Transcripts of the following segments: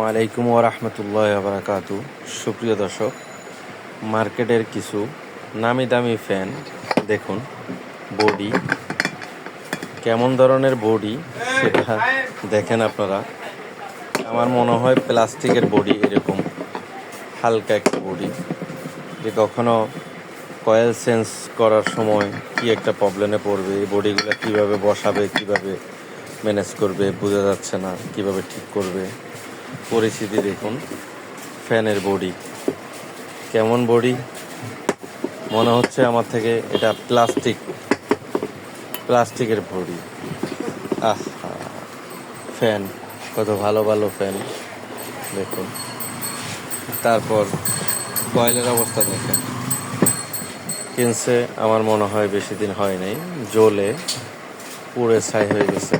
ওয়ালাইকুম ওরহমতুল্লাহ বারাকাতু। সুপ্রিয় দর্শক, মার্কেটের কিছু নামি দামি ফ্যান দেখুন। বডি কেমন ধরনের বডি সেটা দেখেন আপনারা। আমার মনে হয় প্লাস্টিকের বডি, এরকম হালকা একটা বডি, যে কখনো কয়েল চেঞ্জ করার সময় কি একটা প্রবলেমে পড়বে, এই বডিগুলো কীভাবে বসাবে, কিভাবে ম্যানেজ করবে বোঝা যাচ্ছে না, কিভাবে ঠিক করবে। পরিস্থিতি দেখুন। ফ্যানের বডি কেমন বডি, মনে হচ্ছে আমার থেকে এটা প্লাস্টিকের বডি। ফ্যান কত ভালো ভালো ফ্যান দেখুন। তারপর কয়েলের অবস্থা দেখেন। কিনছে আমার মনে হয় বেশি দিন হয় নাই, জ্বলে পুড়ে ছাই হয়ে গেছে।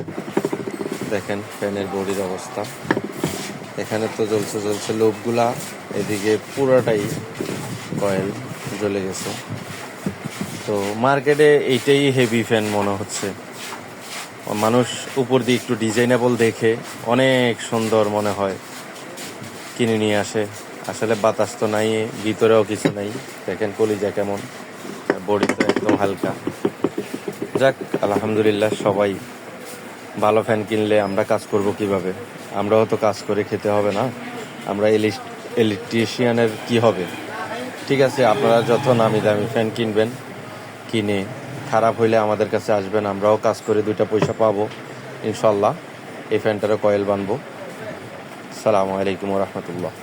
দেখেন ফ্যানের বডির অবস্থা। এখানে তো জ্বলছে লোকগুলা, এদিকে পুরাটাই কয়েল জ্বলে গেছে। তো মার্কেটে এইটাই হেভি ফ্যান মনে হচ্ছে। মানুষ উপর দিয়ে একটু ডিজাইনেবল দেখে অনেক সুন্দর মনে হয়, কিনে নিয়ে আসে। আসলে বাতাস তো নাই, ভিতরেও কিছু নাই। দেখেন কলিজা কেমন, বডি তো একদম হালকা। যাক, আলহামদুলিল্লাহ। সবাই ভালো ফ্যান কিনলে আমরা কাজ করব কিভাবে? আমরাও তো কাজ করে খেতে হবে না? আমরা ইলেকট্রিশিয়ানের কি হবে? ঠিক আছে, আপনারা যত নামি দামি ফ্যান কিনবেন, কিনে খারাপ হইলে আমাদের কাছে আসবেন, আমরাও কাজ করে 2টা পয়সা পাবো ইনশাল্লাহ। এই ফ্যানটারও কয়েল বানবো। আসসালামু আলাইকুম রহমতুল্লাহ।